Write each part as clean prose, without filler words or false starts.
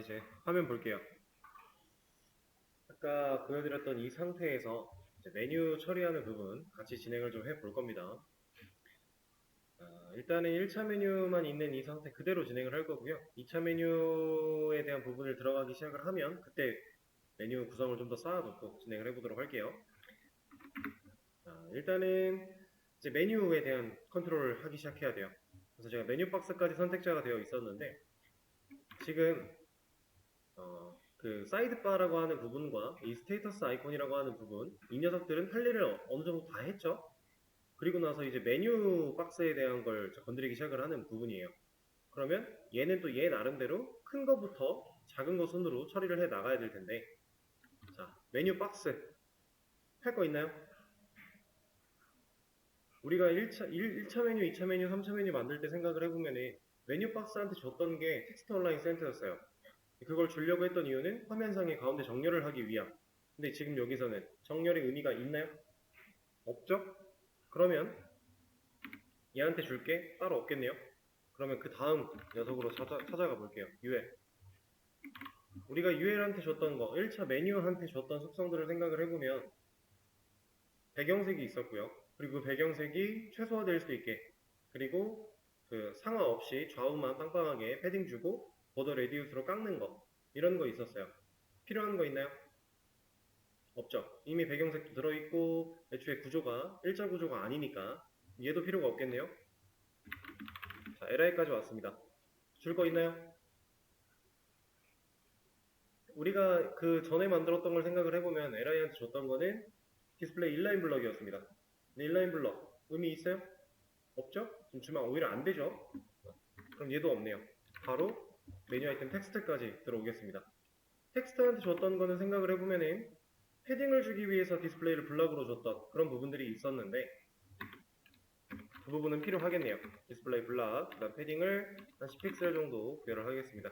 이제 화면 볼게요. 아까 보여드렸던 이 상태에서 이제 메뉴 처리하는 부분 같이 진행을 좀 해볼 겁니다. 일단은 1차 메뉴만 있는 이 상태 그대로 진행을 할 거고요. 2차 메뉴에 대한 부분을 들어가기 시작을 하면 그때 메뉴 구성을 좀 더 쌓아놓고 진행을 해보도록 할게요. 일단은 이제 메뉴에 대한 컨트롤을 하기 시작해야 돼요. 그래서 제가 메뉴 박스까지 선택자가 되어 있었는데 지금 그 사이드바라고 하는 부분과 이 스테이터스 아이콘이라고 하는 부분, 이 녀석들은 할 일을 어느 정도 다 했죠. 그리고 나서 이제 메뉴 박스에 대한 걸 건드리기 시작을 하는 부분이에요. 그러면 얘는 또 얘 나름대로 큰 거부터 작은 거 순으로 처리를 해 나가야 될 텐데, 자, 메뉴 박스 할 거 있나요? 우리가 1차 메뉴, 2차 메뉴, 3차 메뉴 만들 때 생각을 해보면 메뉴 박스한테 줬던 게 텍스트 온라인 센터였어요. 그걸 주려고 했던 이유는 화면상의 가운데 정렬을 하기 위함. 근데 지금 여기서는 정렬의 의미가 있나요? 없죠? 그러면 얘한테 줄 게 따로 없겠네요. 그러면 그 다음 녀석으로 찾아가 볼게요. UL. 우리가 UL한테 줬던 거, 1차 메뉴한테 줬던 속성들을 생각을 해보면 배경색이 있었고요. 그리고 그 배경색이 최소화될 수 있게, 그리고 그 상하 없이 좌우만 빵빵하게 패딩 주고 보더 레디우스로 깎는 거, 이런 거 있었어요. 필요한 거 있나요? 없죠. 이미 배경색도 들어있고 애초에 구조가 일자 구조가 아니니까 얘도 필요가 없겠네요. 자, LI까지 왔습니다. 줄 거 있나요? 우리가 그 전에 만들었던 걸 생각을 해보면 LI한테 줬던 거는 디스플레이 인라인 블럭이었습니다. 근데 인라인 블럭 의미 있어요? 없죠? 지금 주면 오히려 안 되죠? 그럼 얘도 없네요. 바로 메뉴 아이템 텍스트까지 들어오겠습니다. 텍스트한테 줬던 거는 생각을 해보면은 패딩을 주기 위해서 디스플레이를 블럭으로 줬던 그런 부분들이 있었는데 그 부분은 필요하겠네요. 디스플레이 블락, 그 다음 패딩을 한 10픽셀 정도 구별을 하겠습니다.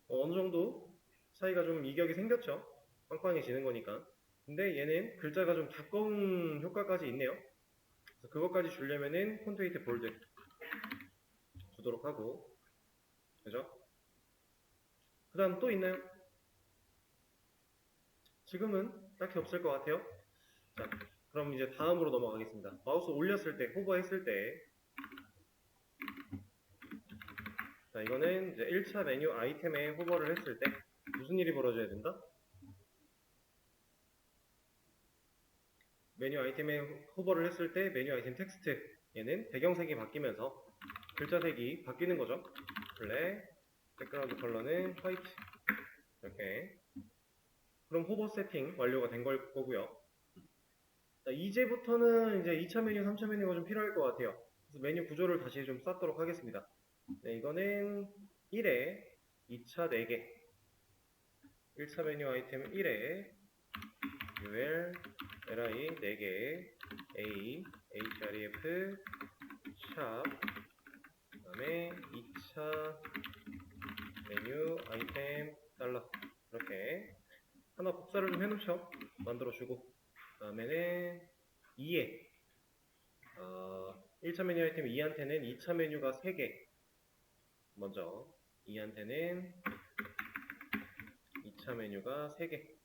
어느 정도 차이가 좀 이격이 생겼죠. 빵빵해지는 거니까. 근데 얘는 글자가 좀 두꺼운 효과까지 있네요. 그래서 그것까지 주려면은 폰트웨이트 볼드 주도록 하고, 그죠? 그 다음 또 있나요? 지금은 딱히 없을 것 같아요. 자, 그럼 이제 다음으로 넘어가겠습니다. 마우스 올렸을 때, 호버했을 때, 자, 이거는 이제 1차 메뉴 아이템에 호버를 했을 때 무슨 일이 벌어져야 된다? 메뉴 아이템에 호버를 했을 때 메뉴 아이템 텍스트 얘는 배경색이 바뀌면서 글자색이 바뀌는 거죠. 블랙, 백그라운드 컬러는 화이트 이렇게. 그럼 호버 세팅 완료가 된 걸 거고요. 자, 이제부터는 이제 2차 메뉴, 3차 메뉴가 좀 필요할 것 같아요. 그래서 메뉴 구조를 다시 좀 쌓도록 하겠습니다. 네, 이거는 1에 2차 4개 1차 메뉴 아이템 1에 UL, LI 4개 A, HREF, 샵 그 다음에 2차 메뉴 아이템 달러 이렇게 하나 복사를 좀 해놓죠. 만들어주고 그 다음에는 2에 1차 메뉴 아이템 2한테는 2차 메뉴가 3개 먼저 2한테는 2차 메뉴가 3개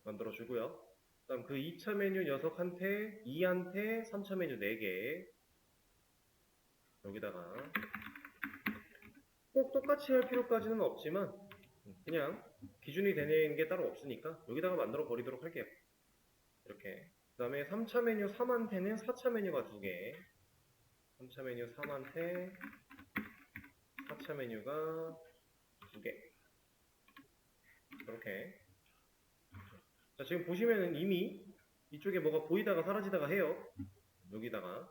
만들어주고요. 그 다음 그 2차 메뉴 녀석한테 2한테 3차 메뉴 4개 여기다가 꼭 똑같이 할 필요까지는 없지만 그냥 기준이 되는 게 따로 없으니까 여기다가 만들어 버리도록 할게요. 이렇게. 그 다음에 3차 메뉴 3한테는 4차 메뉴가 2개 3차 메뉴 3한테 4차 메뉴가 2개 이렇게. 자, 지금 보시면은 이미 이쪽에 뭐가 보이다가 사라지다가 해요. 여기다가.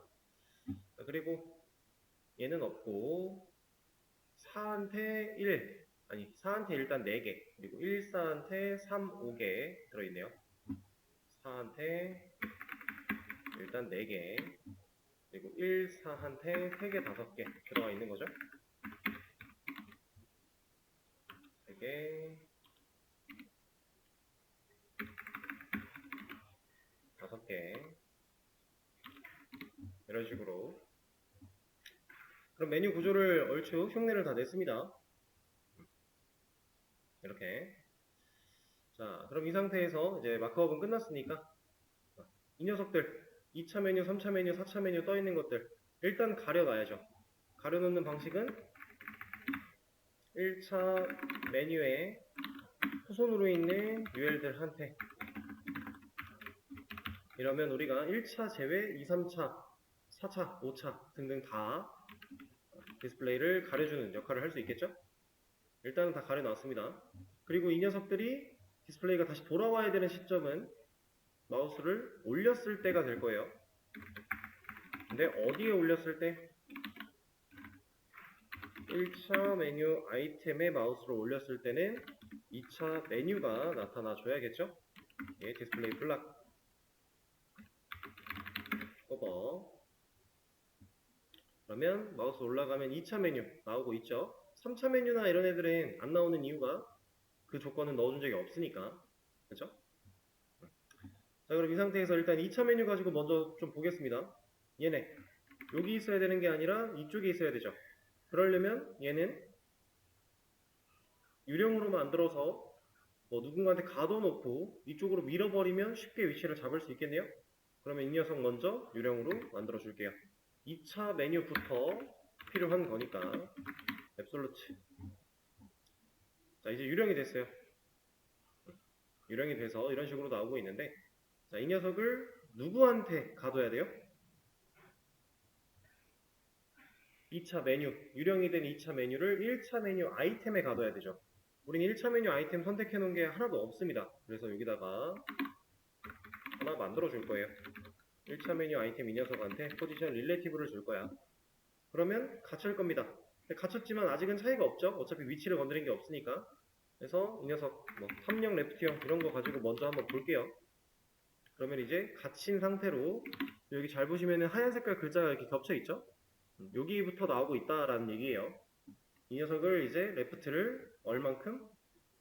자, 그리고 얘는 없고 4한테 1 아니 4한테 일단 4개 그리고 1, 4한테 3, 5개 들어있네요. 4한테 일단 4개 그리고 1, 4한테 3개, 5개 들어가 있는 거죠. 3개 5개 이런 식으로. 그럼 메뉴 구조를 얼추 흉내를 다 냈습니다. 이렇게. 자, 그럼 이 상태에서 이제 마크업은 끝났으니까 이 녀석들 2차 메뉴, 3차 메뉴, 4차 메뉴 떠 있는 것들 일단 가려놔야죠. 가려놓는 방식은 1차 메뉴에 후손으로 있는 UL들한테 이러면 우리가 1차 제외 2, 3차, 4차, 5차 등등 다 디스플레이를 가려주는 역할을 할 수 있겠죠? 일단은 다 가려놨습니다. 그리고 이 녀석들이 디스플레이가 다시 돌아와야 되는 시점은 마우스를 올렸을 때가 될 거예요. 근데 어디에 올렸을 때? 1차 메뉴 아이템에 마우스를 올렸을 때는 2차 메뉴가 나타나줘야겠죠? 예, 디스플레이 블락 꺼버. 그러면 마우스 올라가면 2차 메뉴 나오고 있죠? 3차 메뉴나 이런 애들은 안 나오는 이유가 그 조건은 넣어준 적이 없으니까. 그쵸? 자, 그럼 이 상태에서 일단 2차 메뉴 가지고 먼저 좀 보겠습니다. 얘네 여기 있어야 되는 게 아니라 이쪽에 있어야 되죠. 그러려면 얘는 유령으로 만들어서 뭐 누군가한테 가둬놓고 이쪽으로 밀어버리면 쉽게 위치를 잡을 수 있겠네요. 그러면 이 녀석 먼저 유령으로 만들어 줄게요. 2차 메뉴부터 필요한 거니까 앱솔루트. 자, 이제 유령이 됐어요. 유령이 돼서 이런 식으로 나오고 있는데, 자, 이 녀석을 누구한테 가둬야 돼요? 2차 메뉴, 유령이 된 2차 메뉴를 1차 메뉴 아이템에 가둬야 되죠. 우린 1차 메뉴 아이템 선택해 놓은 게 하나도 없습니다. 그래서 여기다가 하나 만들어 줄 거예요. 1차 메뉴 아이템 이 녀석한테 포지션 릴레이티브를 줄 거야. 그러면 갇힐 겁니다. 갇혔지만 아직은 차이가 없죠. 어차피 위치를 건드린 게 없으니까. 그래서 이 녀석 뭐 탐령 레프트형 이런 거 가지고 먼저 한번 볼게요. 그러면 이제 갇힌 상태로 여기 잘 보시면은 하얀 색깔 글자가 이렇게 겹쳐 있죠. 여기부터 나오고 있다라는 얘기예요. 이 녀석을 이제 레프트를 얼만큼?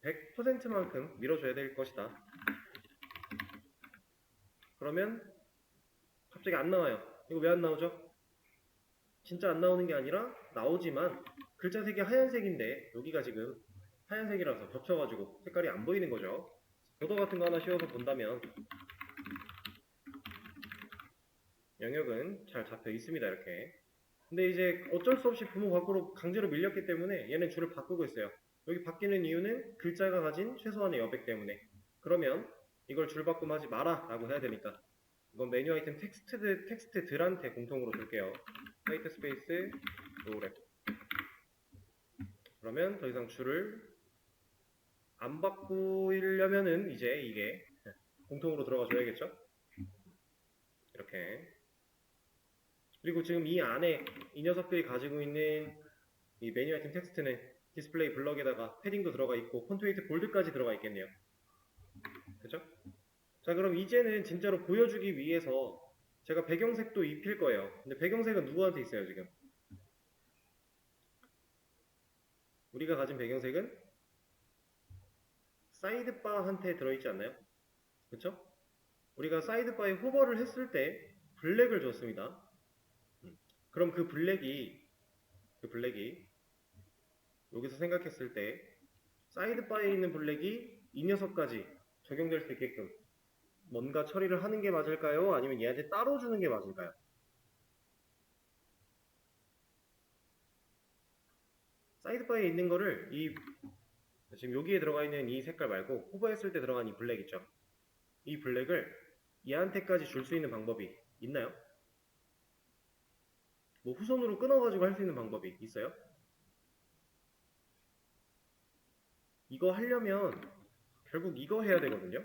100%만큼 밀어줘야 될 것이다. 그러면 갑자기 안 나와요. 이거 왜 안 나오죠? 진짜 안 나오는 게 아니라 나오지만 글자 색이 하얀색인데 여기가 지금 하얀색이라서 겹쳐가지고 색깔이 안 보이는 거죠. 보더 같은 거 하나 씌워서 본다면 영역은 잘 잡혀 있습니다. 이렇게. 근데 이제 어쩔 수 없이 부모 밖으로 강제로 밀렸기 때문에 얘는 줄을 바꾸고 있어요. 여기 바뀌는 이유는 글자가 가진 최소한의 여백 때문에. 그러면 이걸 줄 바꿈하지 마라 라고 해야 되니까 이건 메뉴 아이템 텍스트들한테 공통으로 줄게요. 화이트 스페이스 노랩. 그러면 더 이상 줄을 안 바꾸려면은 이제 이게 공통으로 들어가 줘야겠죠? 이렇게. 그리고 지금 이 안에 이 녀석들이 가지고 있는 이 메뉴 아이템 텍스트는 디스플레이 블럭에다가 패딩도 들어가 있고 폰트웨이트 볼드까지 들어가 있겠네요. 그죠? 자, 그럼 이제는 진짜로 보여주기 위해서 제가 배경색도 입힐 거예요. 근데 배경색은 누구한테 있어요, 지금? 우리가 가진 배경색은 사이드바한테 들어있지 않나요? 그쵸? 우리가 사이드바에 호버를 했을 때 블랙을 줬습니다. 그럼 그 블랙이 여기서 생각했을 때 사이드바에 있는 블랙이 이 녀석까지 적용될 수 있게끔 뭔가 처리를 하는 게 맞을까요? 아니면 얘한테 따로 주는 게 맞을까요? 사이드바에 있는 거를 지금 여기에 들어가 있는 이 색깔 말고 호버했을 때 들어간 이 블랙 있죠? 이 블랙을 얘한테까지 줄 수 있는 방법이 있나요? 뭐 후손으로 끊어가지고 할 수 있는 방법이 있어요? 이거 하려면 결국 이거 해야 되거든요.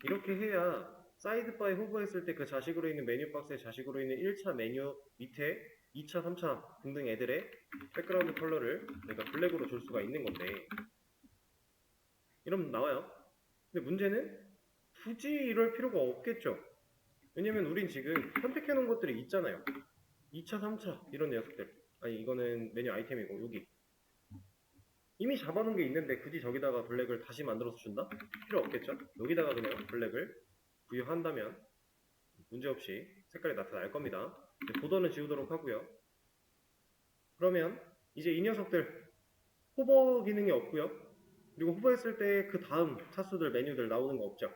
이렇게 해야 사이드바에 호버했을 때 그 자식으로 있는 메뉴 박스의 자식으로 있는 1차 메뉴 밑에 2차, 3차 등등 애들의 백그라운드 컬러를 내가 블랙으로 줄 수가 있는 건데 이러면 나와요. 근데 문제는 굳이 이럴 필요가 없겠죠. 왜냐면 우린 지금 선택해 놓은 것들이 있잖아요. 2차, 3차 이런 녀석들. 아니 이거는 메뉴 아이템이고 여기 이미 잡아놓은 게 있는데 굳이 저기다가 블랙을 다시 만들어서 준다? 필요 없겠죠? 여기다가 그냥 블랙을 부여한다면 문제없이 색깔이 나타날 겁니다. 보더는 지우도록 하고요. 그러면 이제 이 녀석들 호버 기능이 없고요. 그리고 호버했을 때 그 다음 차수들 메뉴들 나오는 거 없죠.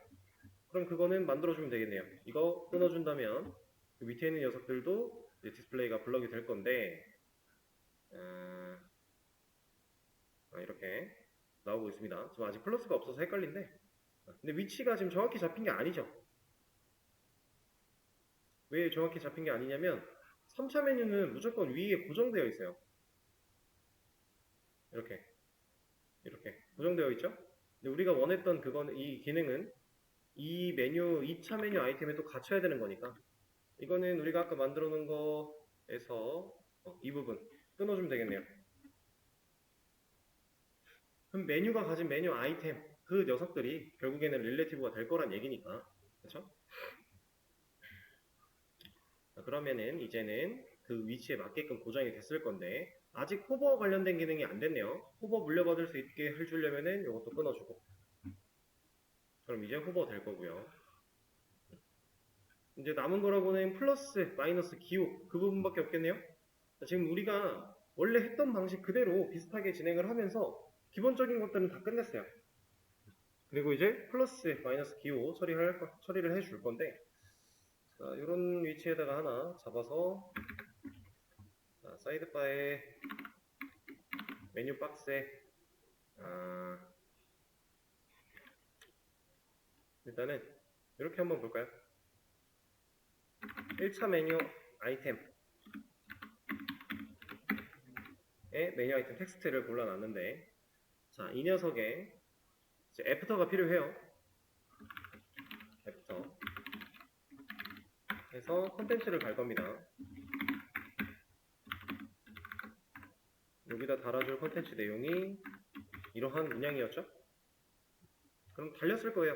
그럼 그거는 만들어주면 되겠네요. 이거 끊어준다면 그 밑에 있는 녀석들도 이제 디스플레이가 블럭이 될 건데 이렇게 나오고 있습니다. 지금 아직 플러스가 없어서 헷갈린데 근데 위치가 지금 정확히 잡힌 게 아니죠. 왜 정확히 잡힌 게 아니냐면 3차 메뉴는 무조건 위에 고정되어 있어요. 이렇게 고정되어 있죠. 근데 우리가 원했던 그거는 이 기능은 이 메뉴 2차 메뉴 아이템에 또 갖춰야 되는 거니까 이거는 우리가 아까 만들어 놓은 거에서 이 부분 끊어주면 되겠네요. 그럼 메뉴가 가진 메뉴 아이템 그 녀석들이 결국에는 릴레티브가 될 거란 얘기니까 그렇죠? 그러면은 이제는 그 위치에 맞게끔 고정이 됐을 건데 아직 호버 관련된 기능이 안 됐네요. 호버 물려받을 수 있게 해주려면은 이것도 끊어주고 그럼 이제 호버 될 거고요. 이제 남은 거라고는 플러스, 마이너스, 기호 그 부분밖에 없겠네요. 지금 우리가 원래 했던 방식 그대로 비슷하게 진행을 하면서 기본적인 것들은 다 끝냈어요. 그리고 이제 플러스, 마이너스, 기호 처리를 해줄 건데 자, 이런 위치에다가 하나 잡아서 자, 사이드바에 메뉴 박스에 일단은 이렇게 한번 볼까요? 1차 메뉴 아이템에 메뉴 아이템 텍스트를 골라놨는데 자, 이 녀석에 이제 애프터가 필요해요. 애프터 해서 컨텐츠를 갈 겁니다. 여기다 달아줄 컨텐츠 내용이 이러한 문양이었죠? 그럼 달렸을 거예요.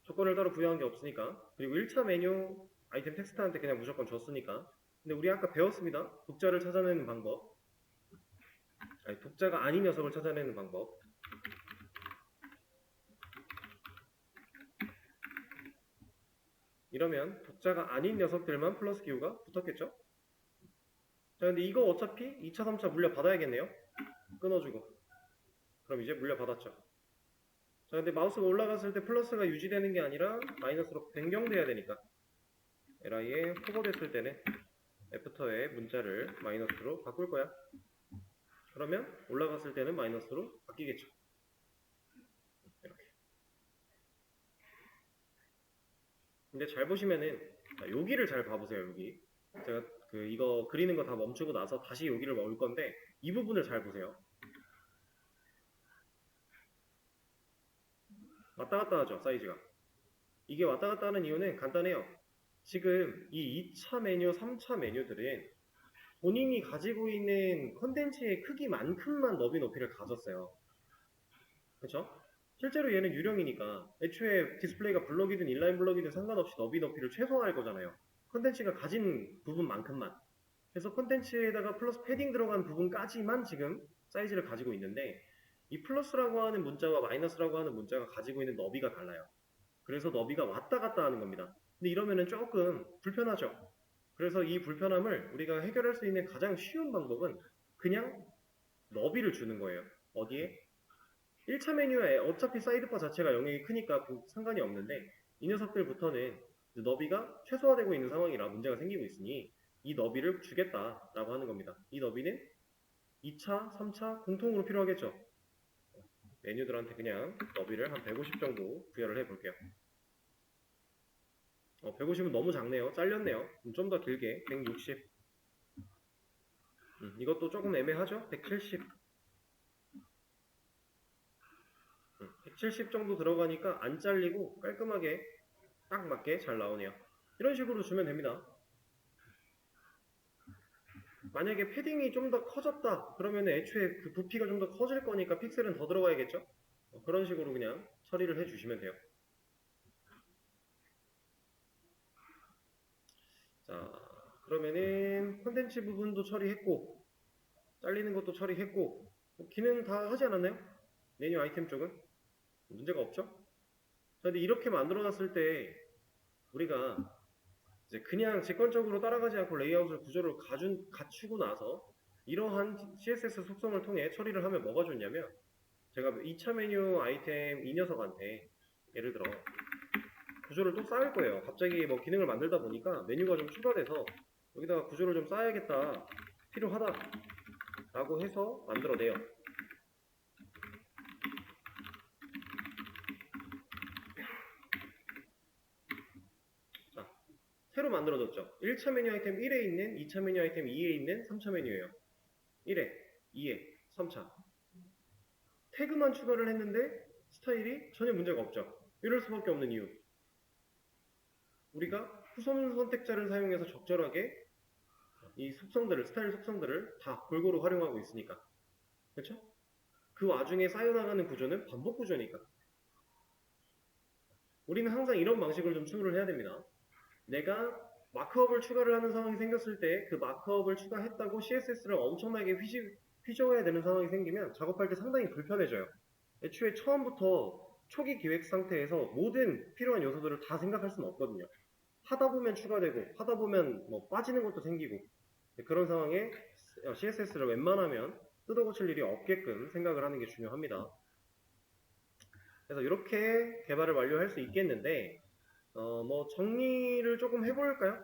조건을 따로 부여한 게 없으니까. 그리고 1차 메뉴 아이템 텍스트한테 그냥 무조건 줬으니까. 근데 우리 아까 배웠습니다. 독자를 찾아내는 방법. 아니, 독자가 아닌 녀석을 찾아내는 방법. 이러면 독자가 아닌 녀석들만 플러스 기호가 붙었겠죠? 자, 근데 이거 어차피 2차, 3차 물려 받아야겠네요. 끊어주고. 그럼 이제 물려 받았죠. 자, 근데 마우스가 올라갔을 때 플러스가 유지되는 게 아니라 마이너스로 변경돼야 되니까 li에 호버됐을 때는 애프터의 문자를 마이너스로 바꿀 거야. 그러면 올라갔을 때는 마이너스로 바뀌겠죠. 이렇게. 근데 잘 보시면은 여기를 잘 봐보세요. 여기 제가 이거 그리는 거 다 멈추고 나서 다시 여기를 올 건데 이 부분을 잘 보세요. 왔다 갔다 하죠. 사이즈가. 이게 왔다 갔다 하는 이유는 간단해요. 지금 이 2차 메뉴, 3차 메뉴들은 본인이 가지고 있는 컨텐츠의 크기만큼만 너비 높이를 가졌어요. 그쵸? 실제로 얘는 유령이니까 애초에 디스플레이가 블럭이든 인라인 블럭이든 상관없이 너비 높이를 최소화할 거잖아요. 컨텐츠가 가진 부분만큼만. 그래서 컨텐츠에다가 플러스 패딩 들어간 부분까지만 지금 사이즈를 가지고 있는데 이 플러스라고 하는 문자와 마이너스라고 하는 문자가 가지고 있는 너비가 달라요. 그래서 너비가 왔다 갔다 하는 겁니다. 근데 이러면은 조금 불편하죠. 그래서 이 불편함을 우리가 해결할 수 있는 가장 쉬운 방법은 그냥 너비를 주는 거예요. 어디에? 1차 메뉴에 어차피 사이드바 자체가 영역이 크니까 상관이 없는데 이 녀석들부터는 너비가 최소화되고 있는 상황이라 문제가 생기고 있으니 이 너비를 주겠다라고 하는 겁니다. 이 너비는 2차, 3차 공통으로 필요하겠죠. 메뉴들한테 그냥 너비를 한 150 정도 부여를 해볼게요. 150은 너무 작네요. 잘렸네요. 좀 더 길게 160. 이것도 조금 애매하죠? 170. 170 정도 들어가니까 안 잘리고 깔끔하게 딱 맞게 잘 나오네요. 이런 식으로 주면 됩니다. 만약에 패딩이 좀 더 커졌다 그러면 애초에 그 부피가 좀 더 커질 거니까 픽셀은 더 들어가야겠죠? 그런 식으로 그냥 처리를 해주시면 돼요. 자, 그러면은 콘텐츠 부분도 처리했고 잘리는 것도 처리했고 기능 다 하지 않았나요? 메뉴 아이템 쪽은? 문제가 없죠? 자, 근데 이렇게 만들어놨을 때 우리가 이제 그냥 직관적으로 따라가지 않고 레이아웃을 구조를 갖추고 나서 이러한 CSS 속성을 통해 처리를 하면 뭐가 좋냐면 제가 2차 메뉴 아이템 이 녀석한테 예를 들어 구조를 또 쌓을 거예요. 갑자기 뭐 기능을 만들다 보니까 메뉴가 좀 추가돼서 여기다가 구조를 좀 쌓아야겠다, 필요하다 라고 해서 만들어내요. 자, 새로 만들어졌죠. 1차 메뉴 아이템 1에 있는, 2차 메뉴 아이템 2에 있는 3차 메뉴예요. 1회, 2회, 3차. 태그만 추가를 했는데 스타일이 전혀 문제가 없죠. 이럴 수밖에 없는 이유. 우리가 후손 선택자를 사용해서 적절하게 이 속성들을, 스타일 속성들을 다 골고루 활용하고 있으니까. 그렇죠? 그 와중에 쌓여나가는 구조는 반복 구조니까. 우리는 항상 이런 방식을 좀 추구를 해야 됩니다. 내가 마크업을 추가를 하는 상황이 생겼을 때 그 마크업을 추가했다고 CSS를 엄청나게 휘저어야 되는 상황이 생기면 작업할 때 상당히 불편해져요. 애초에 처음부터 초기 기획 상태에서 모든 필요한 요소들을 다 생각할 수는 없거든요. 하다 보면 추가되고 하다 보면 뭐 빠지는 것도 생기고 그런 상황에 CSS를 웬만하면 뜯어 고칠 일이 없게끔 생각을 하는 게 중요합니다. 그래서 이렇게 개발을 완료할 수 있겠는데 뭐 정리를 조금 해볼까요?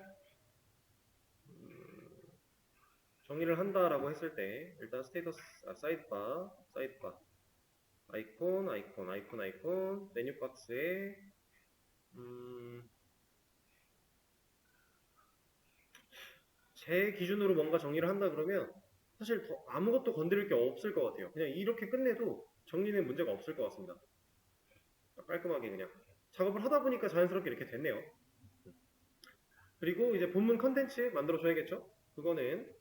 정리를 한다라고 했을 때 일단 스테이터스, 사이드바, 아이콘, 메뉴 박스에 제 기준으로 뭔가 정리를 한다 그러면 사실 더 아무것도 건드릴 게 없을 것 같아요. 그냥 이렇게 끝내도 정리는 문제가 없을 것 같습니다. 깔끔하게 그냥 작업을 하다 보니까 자연스럽게 이렇게 됐네요. 그리고 이제 본문 컨텐츠 만들어 줘야겠죠? 그거는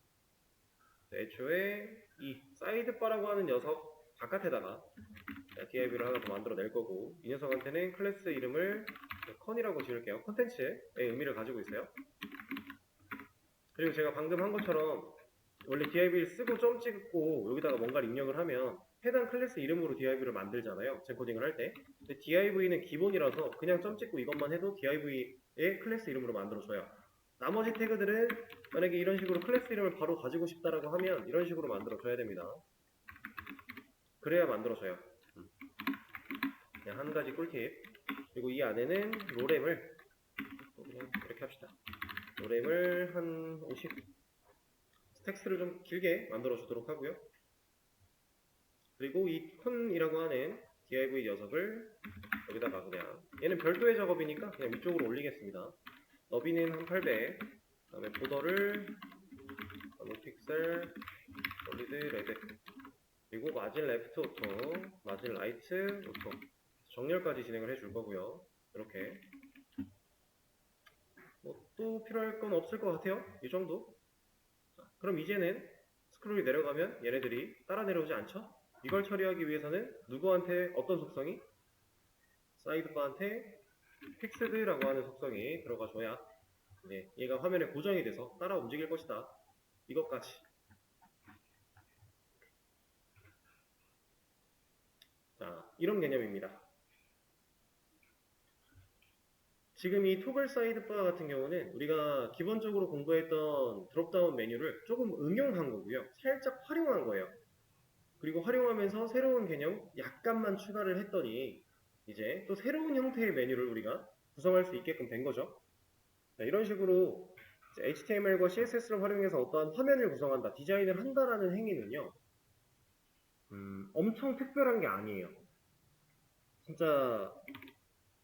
애초에 이 사이드바라고 하는 녀석 바깥에다가 DIV를 하나 더 만들어 낼 거고 이 녀석한테는 클래스 이름을 컨이라고 지을게요. 컨텐츠의 의미를 가지고 있어요. 그리고 제가 방금 한 것처럼 원래 div를 쓰고 점 찍고 여기다가 뭔가를 입력을 하면 해당 클래스 이름으로 div를 만들잖아요. 젠코딩을 할 때. 근데 div는 기본이라서 그냥 점 찍고 이것만 해도 div의 클래스 이름으로 만들어줘요. 나머지 태그들은 만약에 이런 식으로 클래스 이름을 바로 가지고 싶다라고 하면 이런 식으로 만들어줘야 됩니다. 그래야 만들어져요. 그냥 한 가지 꿀팁. 그리고 이 안에는 로렘을 그냥 이렇게 합시다. 로렘을 한 50, 텍스트를 좀 길게 만들어 주도록 하고요. 그리고 이 콘이라고 하는 div 녀석을 여기다가 그냥 얘는 별도의 작업이니까 그냥 위쪽으로 올리겠습니다. 너비는 한 800, 그 다음에 보더를 픽셀, 솔리드 레드, 그리고 마진 레프트 오토, 마진 라이트 오토, 정렬까지 진행을 해줄 거고요. 이렇게 뭐 또 필요할 건 없을 것 같아요. 이 정도. 자, 그럼 이제는 스크롤이 내려가면 얘네들이 따라 내려오지 않죠? 이걸 처리하기 위해서는 누구한테 어떤 속성이? 사이드바한테 픽스드라고 하는 속성이 들어가줘야 얘가 화면에 고정이 돼서 따라 움직일 것이다. 이것까지. 자, 이런 개념입니다. 지금 이 토글 사이드바 같은 경우는 우리가 기본적으로 공부했던 드롭다운 메뉴를 조금 응용한 거고요. 살짝 활용한 거예요. 그리고 활용하면서 새로운 개념 약간만 추가를 했더니 이제 또 새로운 형태의 메뉴를 우리가 구성할 수 있게끔 된 거죠. 자, 이런 식으로 HTML과 CSS를 활용해서 어떠한 화면을 구성한다, 디자인을 한다라는 행위는요. 엄청 특별한 게 아니에요. 진짜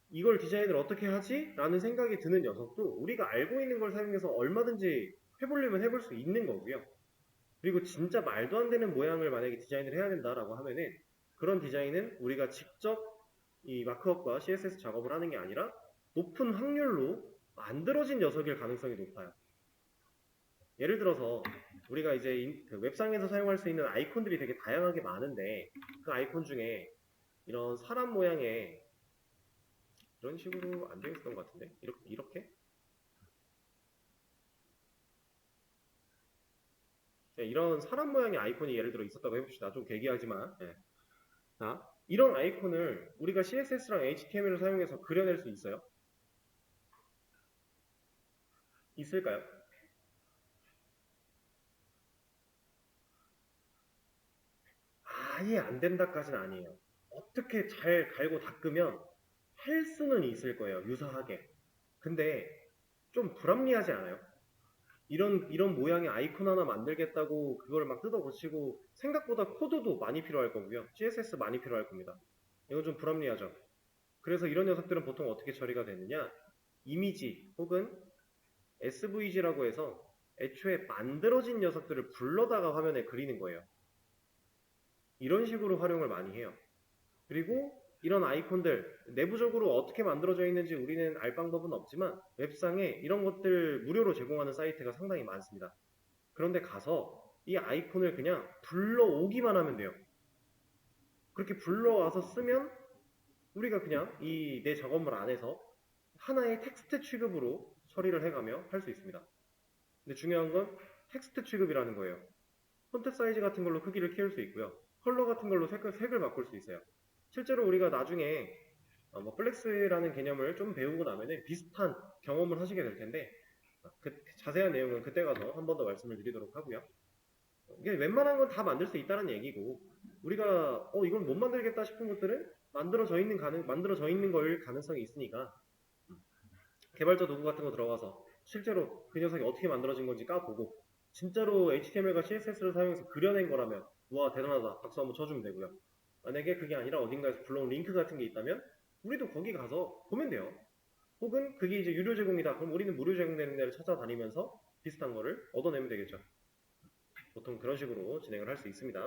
이걸 디자인을 어떻게 하지? 라는 생각이 드는 녀석도 우리가 알고 있는 걸 사용해서 얼마든지 해보려면 해볼 수 있는 거고요. 그리고 진짜 말도 안 되는 모양을 만약에 디자인을 해야 된다라고 하면은 그런 디자인은 우리가 직접 이 마크업과 CSS 작업을 하는 게 아니라 높은 확률로 만들어진 녀석일 가능성이 높아요. 예를 들어서 우리가 이제 그 웹상에서 사용할 수 있는 아이콘들이 되게 다양하게 많은데 그 아이콘 중에 이런 사람 모양의 이런 식으로 안 되어 있었던 것 같은데 이렇게 이런 사람 모양의 아이콘이 예를 들어 있었다고 해봅시다. 좀 괴기하지만. 예. 자, 이런 아이콘을 우리가 CSS랑 HTML을 사용해서 그려낼 수 있어요? 있을까요? 아예 안 된다까지는 아니에요. 어떻게 잘 갈고 닦으면 할 수는 있을 거예요. 유사하게. 근데 좀 불합리하지 않아요? 이런 모양의 아이콘 하나 만들겠다고 그걸 막 뜯어 고치고 생각보다 코드도 많이 필요할 거고요. CSS 많이 필요할 겁니다. 이건 좀 불합리하죠. 그래서 이런 녀석들은 보통 어떻게 처리가 되느냐? 이미지 혹은 SVG라고 해서 애초에 만들어진 녀석들을 불러다가 화면에 그리는 거예요. 이런 식으로 활용을 많이 해요. 그리고 이런 아이콘들 내부적으로 어떻게 만들어져 있는지 우리는 알 방법은 없지만 웹상에 이런 것들 무료로 제공하는 사이트가 상당히 많습니다. 그런데 가서 이 아이콘을 그냥 불러오기만 하면 돼요. 그렇게 불러와서 쓰면 우리가 그냥 이 내 작업물 안에서 하나의 텍스트 취급으로 처리를 해가며 할 수 있습니다. 근데 중요한 건 텍스트 취급이라는 거예요. 폰트 사이즈 같은 걸로 크기를 키울 수 있고요. 컬러 같은 걸로 색을 바꿀 수 있어요. 실제로 우리가 나중에 뭐 플렉스라는 개념을 좀 배우고 나면은 비슷한 경험을 하시게 될 텐데 그 자세한 내용은 그때 가서 한 번 더 말씀을 드리도록 하고요. 이게 웬만한 건 다 만들 수 있다는 얘기고 우리가 이건 못 만들겠다 싶은 것들은 만들어져 있는 걸 가능성이 있으니까 개발자 도구 같은 거 들어가서 실제로 그 녀석이 어떻게 만들어진 건지 까보고 진짜로 HTML과 CSS를 사용해서 그려낸 거라면 와 대단하다 박수 한번 쳐주면 되고요. 만약에 그게 아니라 어딘가에서 불러온 링크 같은 게 있다면 우리도 거기 가서 보면 돼요. 혹은 그게 이제 유료 제공이다. 그럼 우리는 무료 제공되는 데를 찾아다니면서 비슷한 거를 얻어내면 되겠죠. 보통 그런 식으로 진행을 할 수 있습니다.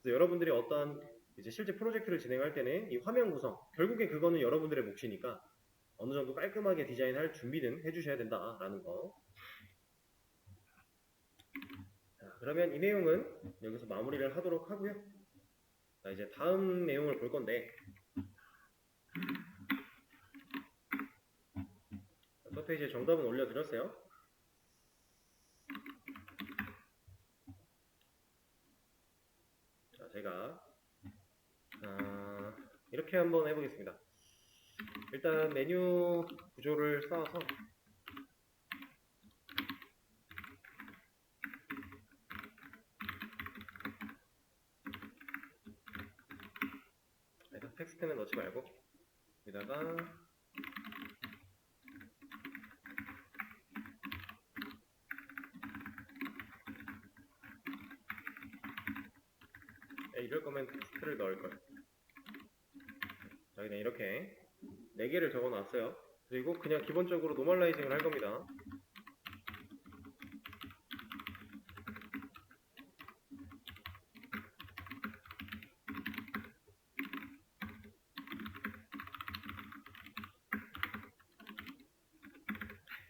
그래서 여러분들이 어떠한 이제 실제 프로젝트를 진행할 때는 이 화면 구성, 결국에 그거는 여러분들의 몫이니까 어느 정도 깔끔하게 디자인할 준비는 해주셔야 된다라는 거. 자, 그러면 이 내용은 여기서 마무리를 하도록 하고요. 자, 이제 다음 내용을 볼 건데 첫 페이지에 정답은 올려드렸어요. 자, 제가 이렇게 한번 해보겠습니다. 일단 메뉴 구조를 쌓아서 일단 텍스트는 넣지 말고 여기다가 이럴 거면 텍스트를 넣을 거예요. 자, 그냥 이렇게 4개를 적어 놨어요. 그리고 그냥 기본적으로 노멀라이징을 할 겁니다.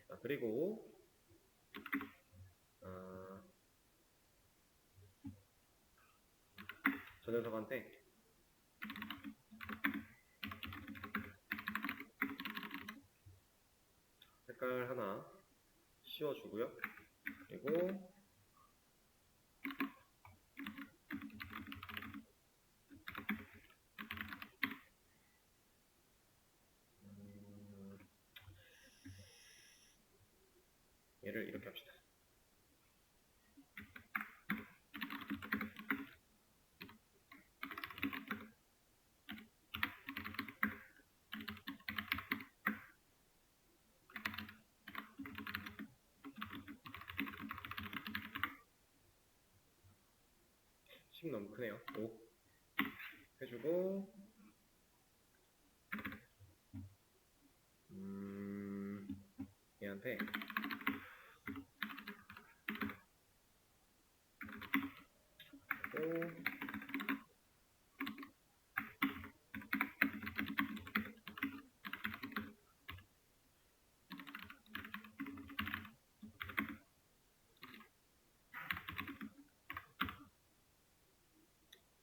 자, 그리고 저 녀석한테 색깔 하나 씌워주고요. 그리고 얘를 이렇게 합시다. 너무 크네요. 5 해주고 얘한테 또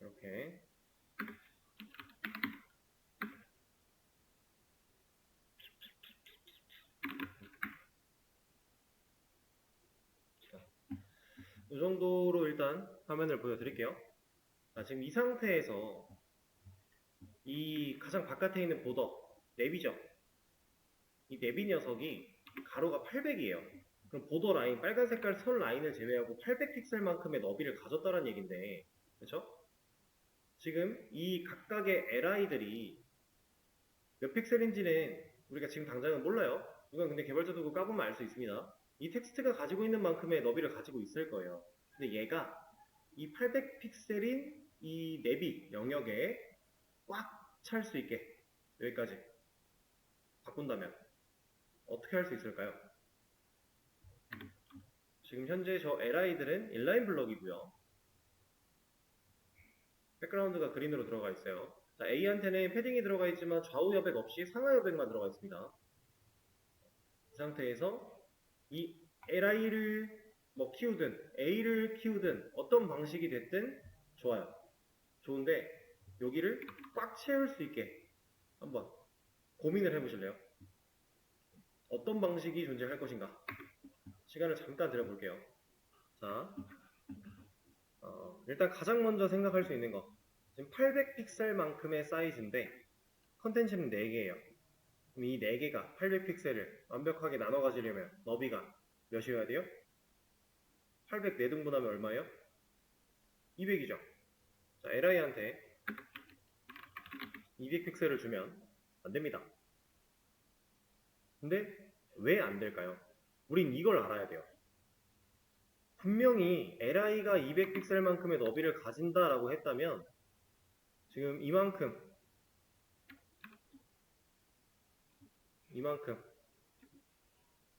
이렇게 이 정도로 일단 화면을 보여드릴게요. 자, 지금 이 상태에서 이 가장 바깥에 있는 보더, 내비죠. 이 내비 녀석이 가로가 800이에요. 그럼 보더 라인, 빨간 색깔 선 라인을 제외하고 800픽셀만큼의 너비를 가졌다는 얘긴데, 그렇죠? 지금 이 각각의 LI들이 몇 픽셀인지는 우리가 지금 당장은 몰라요. 이건 근데 개발자 도구 까보면 알 수 있습니다. 이 텍스트가 가지고 있는 만큼의 너비를 가지고 있을 거예요. 근데 얘가 이 800픽셀인 이 내비 영역에 꽉 찰 수 있게 여기까지 바꾼다면 어떻게 할 수 있을까요? 지금 현재 저 LI들은 인라인 블럭이고요. 백그라운드가 그린으로 들어가 있어요. 자, A한테는 패딩이 들어가 있지만 좌우 여백 없이 상하 여백만 들어가 있습니다. 이 상태에서 이 LI를 뭐 키우든 A를 키우든 어떤 방식이 됐든 좋아요. 좋은데 여기를 꽉 채울 수 있게 한번 고민을 해보실래요? 어떤 방식이 존재할 것인가? 시간을 잠깐 들여볼게요. 자, 일단 가장 먼저 생각할 수 있는 거 지금 800픽셀만큼의 사이즈인데 컨텐츠는 4개예요. 그럼 이 4개가 800픽셀을 완벽하게 나눠 가지려면 너비가 몇이어야 돼요? 800 4등분하면 얼마예요? 200이죠. 자, LI한테 200픽셀을 주면 안됩니다. 근데 왜 안될까요? 우린 이걸 알아야 돼요. 분명히 LI가 200픽셀만큼의 너비를 가진다라고 했다면 지금 이만큼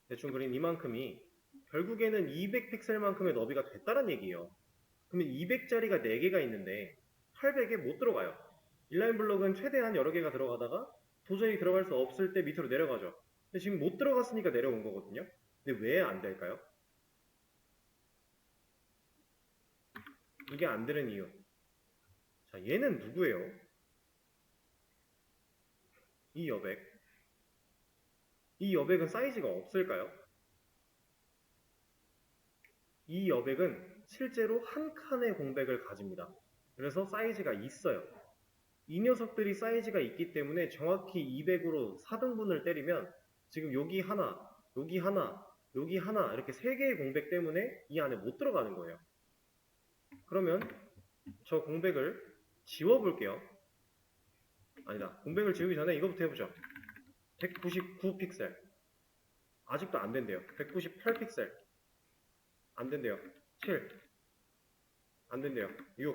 대충 그린 이만큼이 결국에는 200픽셀만큼의 너비가 됐다는 얘기예요. 그러면 200짜리가 4개가 있는데 800에 못 들어가요. 인라인 블록은 최대한 여러 개가 들어가다가 도저히 들어갈 수 없을 때 밑으로 내려가죠. 근데 지금 못 들어갔으니까 내려온 거거든요. 근데 왜 안 될까요? 이게 안 되는 이유. 자, 얘는 누구예요? 이 여백. 이 여백은 사이즈가 없을까요? 이 여백은 실제로 한 칸의 공백을 가집니다. 그래서 사이즈가 있어요. 이 녀석들이 사이즈가 있기 때문에 정확히 200으로 4등분을 때리면 지금 여기 하나, 여기 하나, 여기 하나 이렇게 3개의 공백 때문에 이 안에 못 들어가는 거예요. 그러면 저 공백을 지워볼게요. 아니다. 공백을 지우기 전에 이거부터 해보죠. 199픽셀. 아직도 안 된대요. 198픽셀. 안 된대요. 7. 안 된대요. 6.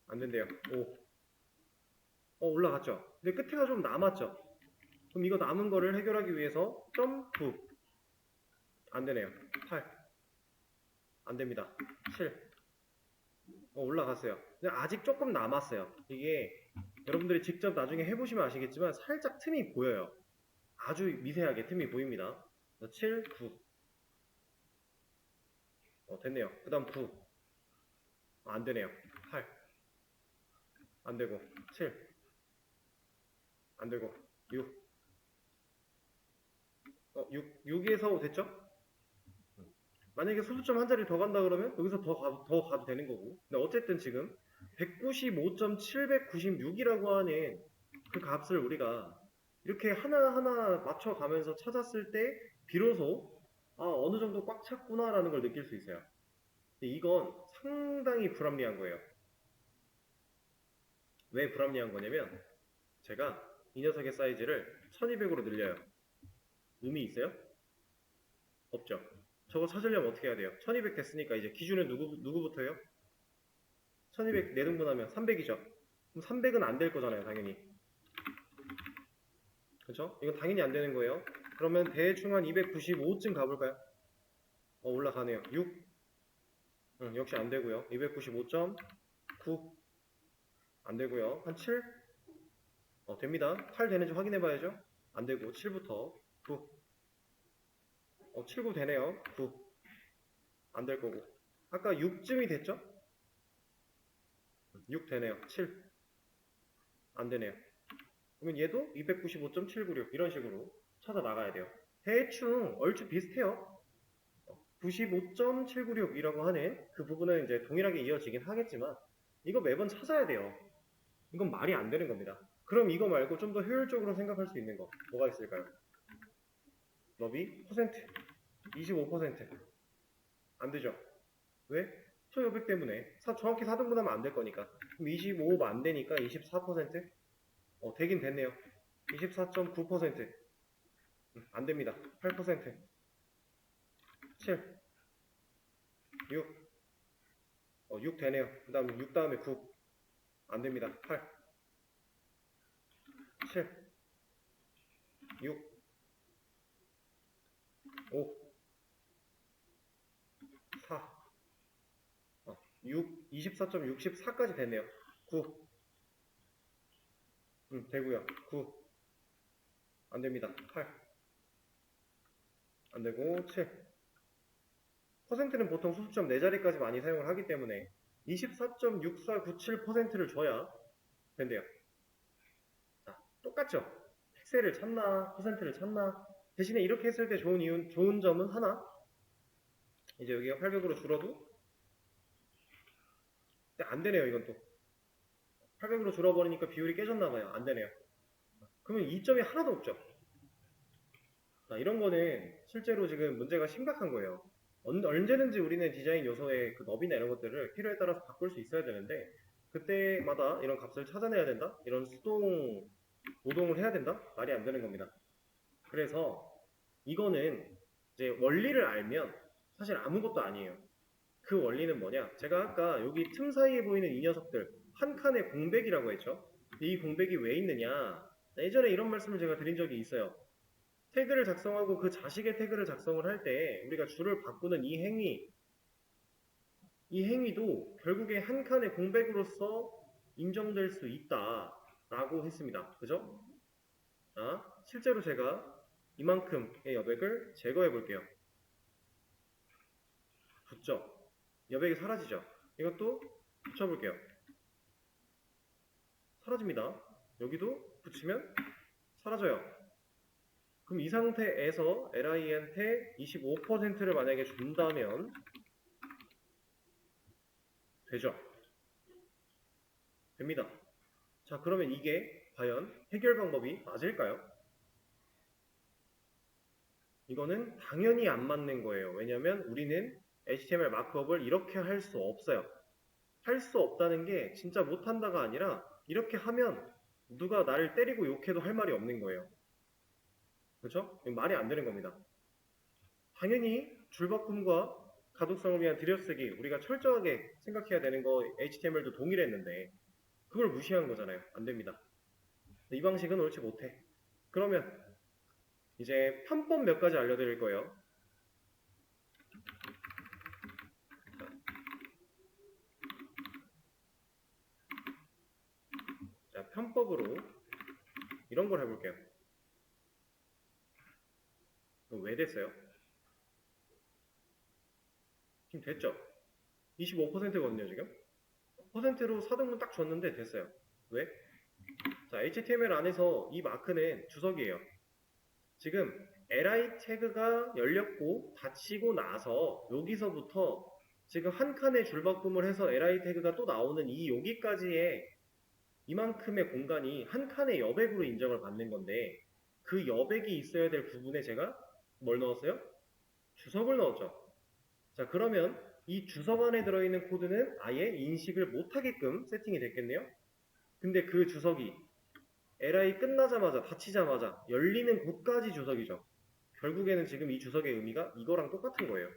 안 된대요. 5. 올라갔죠. 근데 끝에가 좀 남았죠. 그럼 이거 남은 거를 해결하기 위해서 점 9. 안 되네요. 8. 안 됩니다. 7. 올라갔어요. 근데 아직 조금 남았어요. 이게 여러분들이 직접 나중에 해보시면 아시겠지만 살짝 틈이 보여요. 아주 미세하게 틈이 보입니다. 7, 9. 됐네요. 그 다음 9. 안 되네요. 8. 안 되고. 7. 안 되고. 6. 6에서 됐죠? 만약에 소수점 한 자리 더 간다 그러면 여기서 더 가도 되는 거고. 근데 어쨌든 지금 195.796이라고 하는 그 값을 우리가 이렇게 하나하나 맞춰가면서 찾았을 때 비로소 어느 정도 꽉 찼구나라는 걸 느낄 수 있어요. 근데 이건 상당히 불합리한 거예요. 왜 불합리한 거냐면 제가 이 녀석의 사이즈를 1200으로 늘려요. 의미 있어요? 없죠. 저거 찾으려면 어떻게 해야 돼요? 1200 됐으니까 이제 기준은 누구부터요? 1200 4등분하면 300이죠. 그럼 300은 안 될 거잖아요, 당연히. 그쵸? 이건 당연히 안 되는 거예요. 그러면 대충 한 295쯤 가볼까요? 올라가네요. 6. 역시 안 되고요. 295.9. 안 되고요. 한 7. 됩니다. 8 되는지 확인해 봐야죠. 안 되고 7부터 9. 7, 9 되네요. 9. 안 될 거고. 아까 6쯤이 됐죠? 6 되네요. 7. 안 되네요. 그러면 얘도 295.796 이런 식으로 찾아 나가야 돼요. 대충 얼추 비슷해요. 95.796이라고 하는 그 부분은 이제 동일하게 이어지긴 하겠지만 이거 매번 찾아야 돼요. 이건 말이 안 되는 겁니다. 그럼 이거 말고 좀 더 효율적으로 생각할 수 있는 거 뭐가 있을까요? 너비 퍼센트 25%. 안 되죠. 왜? 소요백 때문에 정확히 4등분하면 안 될 거니까. 그럼 25가 안 되니까 24%? 되긴 됐네요. 24.9%. 안 됩니다. 8%. 7, 6, 6 되네요. 그 다음에 6 다음에 9. 안 됩니다. 8, 7, 6, 5, 4, 6, 24.64까지 됐네요. 9. 되고요. 9. 안 됩니다. 8. 안 되고 7. 퍼센트는 보통 소수점 4자리까지 많이 사용을 하기 때문에 24.6497%를 줘야 된대요. 자, 똑같죠? 픽셀을 찾나, 퍼센트를 찾나. 대신에 이렇게 했을 때 좋은 점은 하나. 이제 여기가 800으로 줄어도 안 되네요, 이건 또. 800으로 줄어버리니까 비율이 깨졌나봐요. 안 되네요. 그러면 이점이 하나도 없죠. 자, 이런 거는 실제로 지금 문제가 심각한 거예요. 언제든지 우리는 디자인 요소의 그 너비나 이런 것들을 필요에 따라서 바꿀 수 있어야 되는데 그때마다 이런 값을 찾아내야 된다? 이런 수동 노동을 해야 된다? 말이 안 되는 겁니다. 그래서 이거는 이제 원리를 알면 사실 아무것도 아니에요. 그 원리는 뭐냐? 제가 아까 여기 틈 사이에 보이는 이 녀석들 한 칸의 공백이라고 했죠? 이 공백이 왜 있느냐? 예전에 이런 말씀을 제가 드린 적이 있어요. 태그를 작성하고 그 자식의 태그를 작성을 할 때 우리가 줄을 바꾸는 이 행위도 결국에 한 칸의 공백으로서 인정될 수 있다라고 했습니다. 그죠? 자, 실제로 제가 이만큼의 여백을 제거해 볼게요. 붙죠? 여백이 사라지죠? 이것도 붙여볼게요. 사라집니다. 여기도 붙이면 사라져요. 그럼 이 상태에서 li한테 25%를 만약에 준다면 되죠? 됩니다. 자, 그러면 이게 과연 해결 방법이 맞을까요? 이거는 당연히 안 맞는 거예요. 왜냐면 우리는 HTML 마크업을 이렇게 할 수 없어요. 할 수 없다는 게 진짜 못한다가 아니라 이렇게 하면 누가 나를 때리고 욕해도 할 말이 없는 거예요. 그렇죠? 말이 안 되는 겁니다. 당연히 줄바꿈과 가독성을 위한 들여쓰기 우리가 철저하게 생각해야 되는 거 HTML도 동일했는데 그걸 무시한 거잖아요. 안 됩니다. 이 방식은 옳지 못해. 그러면 이제 편법 몇 가지 알려드릴 거예요. 자, 편법으로 이런 걸 해볼게요. 왜 됐어요? 지금 됐죠? 25%거든요, 지금? 퍼센트로 4등분 딱 줬는데 됐어요. 왜? 자, HTML 안에서 이 마크는 주석이에요. 지금 li 태그가 열렸고 닫히고 나서 여기서부터 지금 한 칸의 줄바꿈을 해서 li 태그가 또 나오는 이 여기까지의 이만큼의 공간이 한 칸의 여백으로 인정을 받는 건데 그 여백이 있어야 될 부분에 제가 뭘 넣었어요? 주석을 넣었죠. 자, 그러면 이 주석 안에 들어있는 코드는 아예 인식을 못하게끔 세팅이 됐겠네요. 근데 그 주석이 li 끝나자마자 닫히자마자 열리는 곳까지 주석이죠. 결국에는 지금 이 주석의 의미가 이거랑 똑같은 거예요.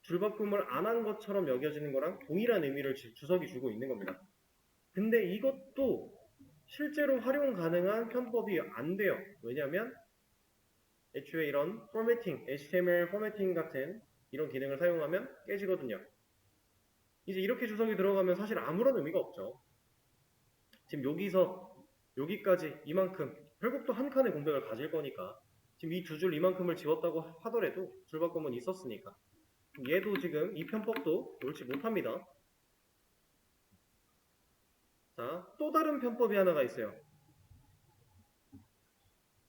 줄바꿈을 안 한 것처럼 여겨지는 거랑 동일한 의미를 주석이 주고 있는 겁니다. 근데 이것도 실제로 활용 가능한 편법이 안 돼요. 왜냐하면 애초에 이런 포매팅, HTML 포매팅 같은 이런 기능을 사용하면 깨지거든요. 이제 이렇게 주석이 들어가면 사실 아무런 의미가 없죠. 지금 여기서 여기까지 이만큼 결국 또 한 칸의 공백을 가질 거니까 지금 이 두 줄 이만큼을 지웠다고 하더라도 줄바꿈은 있었으니까 얘도 지금 이 편법도 옳지 못합니다. 자, 또 다른 편법이 하나가 있어요.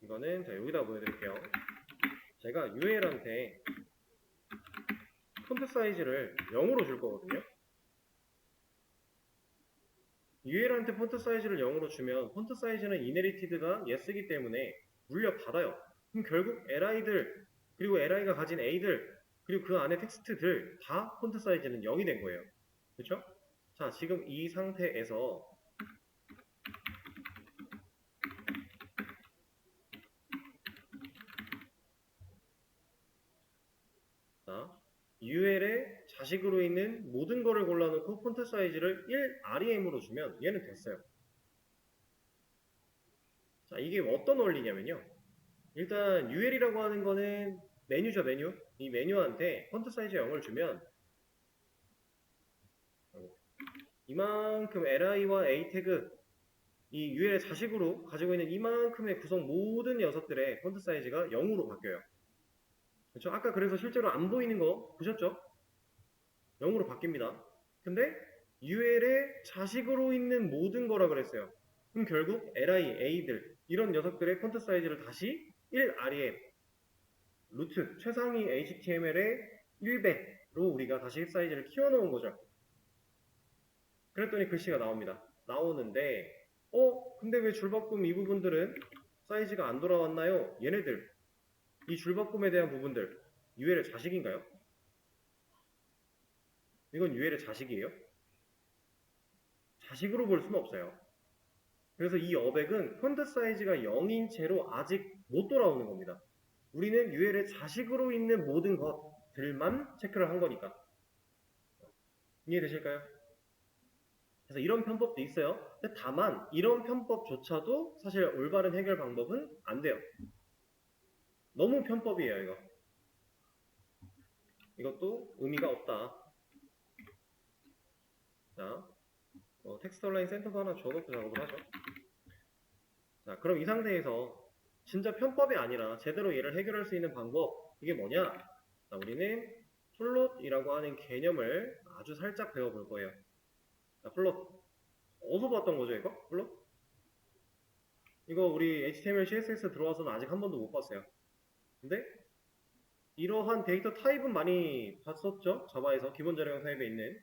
이거는 자, 여기다 보여드릴게요. 제가 UL한테 폰트 사이즈를 0으로 줄 거거든요. UL한테 폰트 사이즈를 0으로 주면 폰트 사이즈는 이네리티드가 yes이기 때문에 물려받아요. 그럼 결국 li들 그리고 li가 가진 a들 그리고 그 안에 텍스트들 다 폰트 사이즈는 0이 된 거예요. 그렇죠? 자, 지금 이 상태에서 자, UL에 자식으로 있는 모든 거를 골라놓고 폰트 사이즈를 1 REM으로 주면 얘는 됐어요. 자, 이게 어떤 원리냐면요. 일단 UL이라고 하는 거는 메뉴죠, 메뉴. 이 메뉴한테 폰트 사이즈 0을 주면 이만큼 li와 a 태그 이 UL의 자식으로 가지고 있는 이만큼의 구성 모든 녀석들의 폰트 사이즈가 0으로 바뀌어요. 그렇죠? 아까 그래서 실제로 안 보이는 거 보셨죠? 0으로 바뀝니다. 근데 UL의 자식으로 있는 모든 거라 그랬어요. 그럼 결국 li, a들 이런 녀석들의 폰트 사이즈를 다시 1 rem 루트 최상위 HTML의 100로 우리가 다시 사이즈를 키워놓은 거죠. 그랬더니 글씨가 나옵니다. 나오는데 근데 왜 줄바꿈 이 부분들은 사이즈가 안 돌아왔나요? 얘네들 이 줄바꿈에 대한 부분들 UL의 자식인가요? 이건 UL의 자식이에요? 자식으로 볼 수는 없어요. 그래서 이 어백은 폰트 사이즈가 0인 채로 아직 못 돌아오는 겁니다. 우리는 UL의 자식으로 있는 모든 것들만 체크를 한 거니까. 이해되실까요? 그래서 이런 편법도 있어요. 근데 다만 이런 편법조차도 사실 올바른 해결 방법은 안 돼요. 너무 편법이에요, 이거. 이것도 의미가 없다. 자, 텍스트 온라인 센터도 하나 줘놓고 작업을 하죠. 자, 그럼 이 상태에서 진짜 편법이 아니라 제대로 얘를 해결할 수 있는 방법, 이게 뭐냐? 자, 우리는 플롯이라고 하는 개념을 아주 살짝 배워볼 거예요. 자, 플롯. 어디서 봤던 거죠, 이거? 플롯? 이거 우리 HTML, CSS 들어와서는 아직 한 번도 못 봤어요. 근데 이러한 데이터 타입은 많이 봤었죠? 자바에서 기본 자료형 타입에 있는.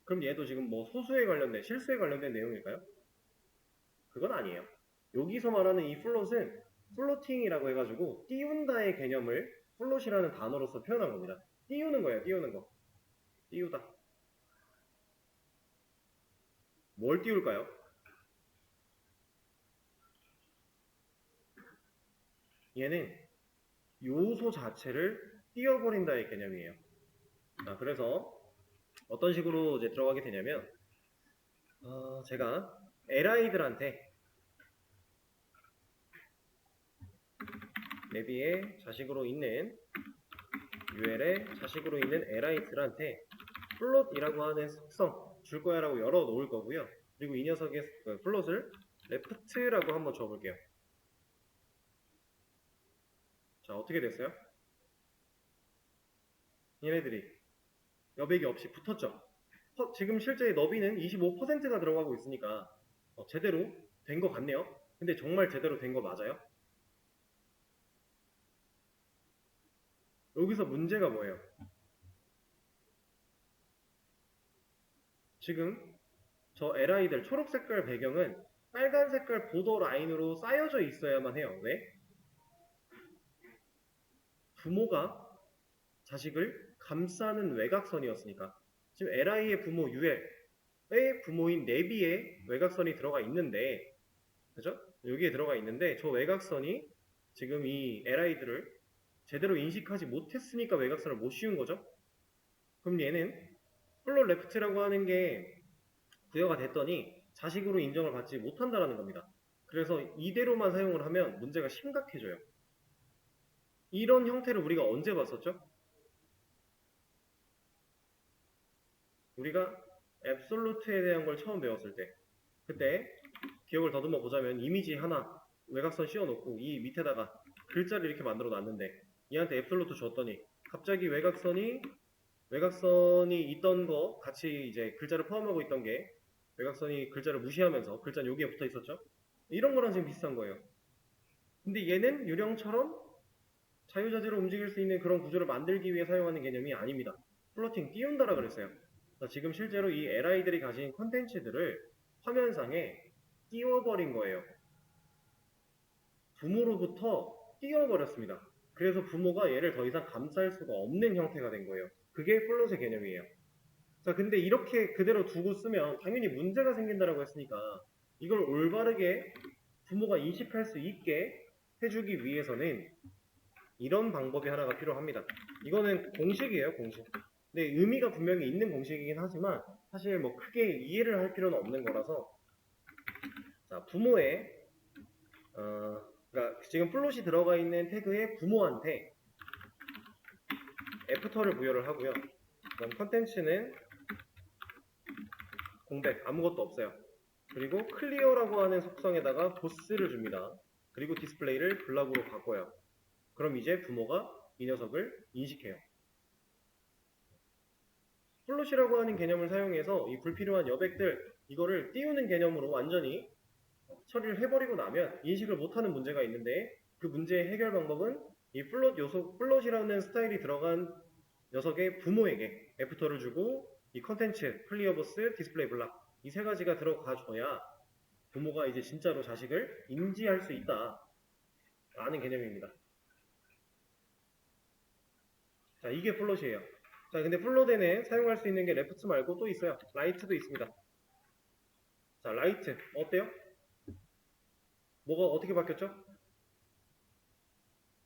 그럼 얘도 지금 뭐 소수에 관련된, 실수에 관련된 내용일까요? 그건 아니에요. 여기서 말하는 이 플롯은 플로팅이라고 해가지고 띄운다의 개념을 플롯이라는 단어로서 표현한 겁니다. 띄우는 거예요, 띄우는 거. 띄우다. 뭘 띄울까요? 얘는 요소 자체를 띄워버린다의 개념이에요. 그래서 어떤 식으로 이제 들어가게 되냐면 제가 li들한테 내비의 자식으로 있는 UL의 자식으로 있는 li들한테 플롯이라고 하는 속성 줄 거야 라고 열어 놓을 거고요. 그리고 이 녀석의 플롯을 left라고 한번 줘볼게요. 자, 어떻게 됐어요? 얘네들이 여백이 없이 붙었죠? 지금 실제 너비는 25%가 들어가고 있으니까 제대로 된 거 같네요. 근데 정말 제대로 된 거 맞아요? 여기서 문제가 뭐예요? 지금 저 li들 초록 색깔 배경은 빨간 색깔 보더 라인으로 쌓여져 있어야만 해요. 왜? 부모가 자식을 감싸는 외곽선이었으니까. 지금 li의 부모 UL의 부모인 내비에 외곽선이 들어가 있는데, 그죠? 여기에 들어가 있는데 저 외곽선이 지금 이 li들을 제대로 인식하지 못했으니까 외곽선을 못 씌운 거죠. 그럼 얘는 플롯 레프트라고 하는 게 부여가 됐더니 자식으로 인정을 받지 못한다라는 겁니다. 그래서 이대로만 사용을 하면 문제가 심각해져요. 이런 형태를 우리가 언제 봤었죠? 우리가 앱솔루트에 대한 걸 처음 배웠을 때, 그때 기억을 더듬어 보자면 이미지 하나 외곽선 씌워놓고 이 밑에다가 글자를 이렇게 만들어 놨는데 얘한테 앱솔루트 줬더니 갑자기 외곽선이 있던 거 같이 이제 글자를 포함하고 있던 게 외곽선이 글자를 무시하면서 글자는 여기에 붙어 있었죠. 이런 거랑 지금 비슷한 거예요. 근데 얘는 유령처럼 자유자재로 움직일 수 있는 그런 구조를 만들기 위해 사용하는 개념이 아닙니다. 플로팅 띄운다라 그랬어요. 지금 실제로 이 LI들이 가진 컨텐츠들을 화면상에 띄워버린 거예요. 부모로부터 띄워버렸습니다. 그래서 부모가 얘를 더 이상 감쌀 수가 없는 형태가 된 거예요. 그게 플롯의 개념이에요. 자, 근데 이렇게 그대로 두고 쓰면 당연히 문제가 생긴다라고 했으니까 이걸 올바르게 부모가 인식할 수 있게 해주기 위해서는 이런 방법이 하나가 필요합니다. 이거는 공식이에요, 공식. 근데 의미가 분명히 있는 공식이긴 하지만 사실 뭐 크게 이해를 할 필요는 없는 거라서, 자, 부모의 그러니까 지금 플롯이 들어가 있는 태그의 부모한테 애프터를 부여를 하고요. 그럼 컨텐츠는 공백, 아무것도 없어요. 그리고 클리어라고 하는 속성에다가 보스를 줍니다. 그리고 디스플레이를 블락으로 바꿔요. 그럼 이제 부모가 이 녀석을 인식해요. 플롯이라고 하는 개념을 사용해서 이 불필요한 여백들, 이거를 띄우는 개념으로 완전히 처리를 해버리고 나면 인식을 못하는 문제가 있는데, 그 문제의 해결 방법은 이 플롯 요소, 플롯이라는 스타일이 들어간 녀석의 부모에게 애프터를 주고 이 컨텐츠, 클리어 보스, 디스플레이 블락, 이 세 가지가 들어가줘야 부모가 이제 진짜로 자식을 인지할 수 있다 라는 개념입니다. 자, 이게 플롯이에요. 자, 근데 플롯에는 사용할 수 있는 게 레프트 말고 또 있어요. 라이트도 있습니다. 자, 라이트 어때요? 뭐가 어떻게 바뀌었죠?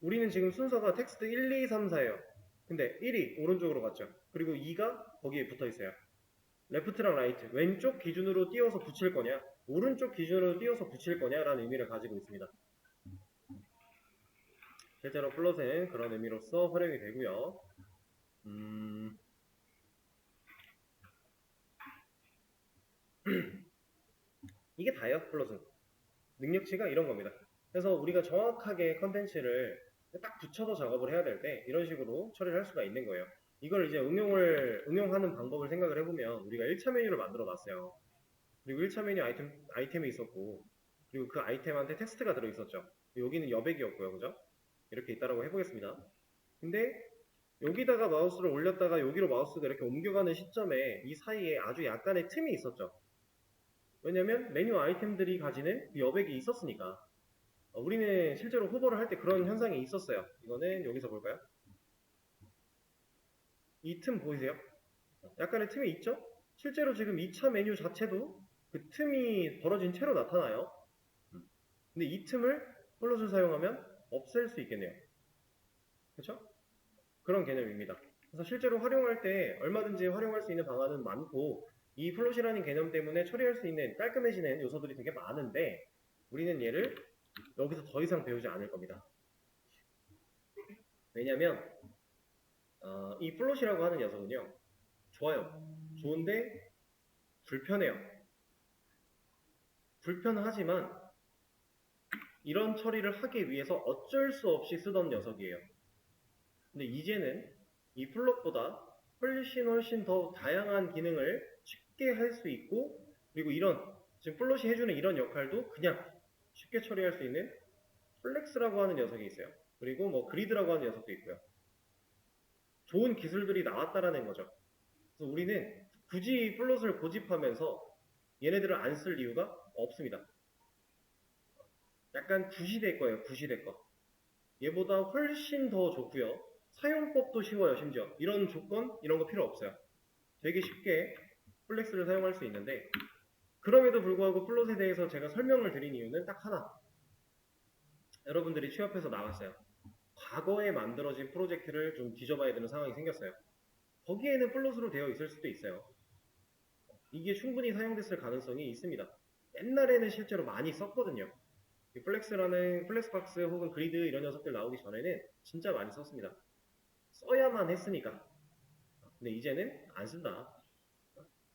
우리는 지금 순서가 텍스트 1, 2, 3, 4예요. 근데 1이 오른쪽으로 갔죠. 그리고 2가 거기에 붙어 있어요. 레프트랑 라이트, 왼쪽 기준으로 띄워서 붙일 거냐, 오른쪽 기준으로 띄워서 붙일 거냐라는 의미를 가지고 있습니다. 실제로 플롯은 그런 의미로서 활용이 되고요. 이게 다예요, 플롯은. 능력치가 이런 겁니다. 그래서 우리가 정확하게 컨텐츠를 딱 붙여서 작업을 해야 될 때 이런 식으로 처리를 할 수가 있는 거예요. 이걸 이제 응용하는 방법을 생각을 해보면 우리가 1차 메뉴를 만들어 놨어요. 그리고 1차 메뉴 아이템이 있었고, 그리고 그 아이템한테 텍스트가 들어있었죠. 여기는 여백이었고요, 그죠? 이렇게 있다라고 해보겠습니다. 근데 여기다가 마우스를 올렸다가 여기로 마우스가 이렇게 옮겨가는 시점에 이 사이에 아주 약간의 틈이 있었죠. 왜냐면 메뉴 아이템들이 가지는 그 여백이 있었으니까. 우리는 실제로 호버를 할 때 그런 현상이 있었어요. 이거는 여기서 볼까요? 이 틈 보이세요? 약간의 틈이 있죠? 실제로 지금 2차 메뉴 자체도 그 틈이 벌어진 채로 나타나요. 근데 이 틈을 플롯을 사용하면 없앨 수 있겠네요. 그렇죠? 그런 개념입니다. 그래서 실제로 활용할 때 얼마든지 활용할 수 있는 방안은 많고, 이 플롯이라는 개념 때문에 처리할 수 있는 깔끔해지는 요소들이 되게 많은데 우리는 얘를 여기서 더 이상 배우지 않을 겁니다. 왜냐면 이 플롯이라고 하는 녀석은요, 좋아요. 좋은데 불편해요. 불편하지만 이런 처리를 하기 위해서 어쩔 수 없이 쓰던 녀석이에요. 근데 이제는 이 플롯보다 훨씬 더 다양한 기능을 쉽게 할 수 있고, 그리고 이런 지금 플롯이 해주는 이런 역할도 그냥 쉽게 처리할 수 있는 플렉스라고 하는 녀석이 있어요. 그리고 뭐 그리드라고 하는 녀석도 있고요. 좋은 기술들이 나왔다라는 거죠. 그래서 우리는 굳이 플롯을 고집하면서 얘네들을 안 쓸 이유가 없습니다. 약간 구시될 거예요, 구시될 거. 얘보다 훨씬 더 좋고요. 사용법도 쉬워요, 심지어. 이런 조건, 이런 거 필요 없어요. 되게 쉽게 플렉스를 사용할 수 있는데, 그럼에도 불구하고 플롯에 대해서 제가 설명을 드린 이유는 딱 하나. 여러분들이 취업해서 나왔어요. 과거에 만들어진 프로젝트를 좀 뒤져봐야 되는 상황이 생겼어요. 거기에는 플롯으로 되어 있을 수도 있어요. 이게 충분히 사용됐을 가능성이 있습니다. 옛날에는 실제로 많이 썼거든요. 플렉스박스 혹은 그리드 이런 녀석들 나오기 전에는 진짜 많이 썼습니다. 써야만 했으니까. 근데 이제는 안 쓴다.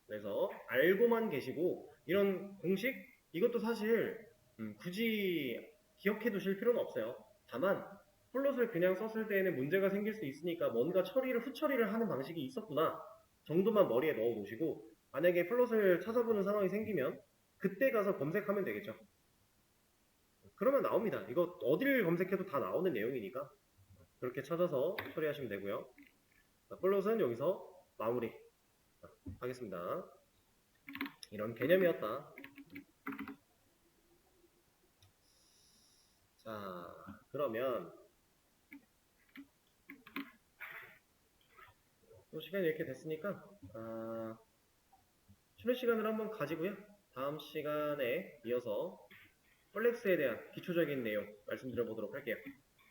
그래서 알고만 계시고, 이런 공식, 이것도 사실 굳이 기억해 두실 필요는 없어요. 다만 플롯을 그냥 썼을 때에는 문제가 생길 수 있으니까 뭔가 후처리를 하는 방식이 있었구나 정도만 머리에 넣어 놓으시고, 만약에 플롯을 찾아보는 상황이 생기면 그때 가서 검색하면 되겠죠. 그러면 나옵니다. 이거 어디를 검색해도 다 나오는 내용이니까 그렇게 찾아서 처리하시면 되고요. 자, 플롯은 여기서 마무리 하겠습니다. 이런 개념이었다. 자, 그러면 또 시간이 이렇게 됐으니까 쉬는 시간을 한번 가지고요. 다음 시간에 이어서 펄렉스에 대한 기초적인 내용 말씀드려보도록 할게요.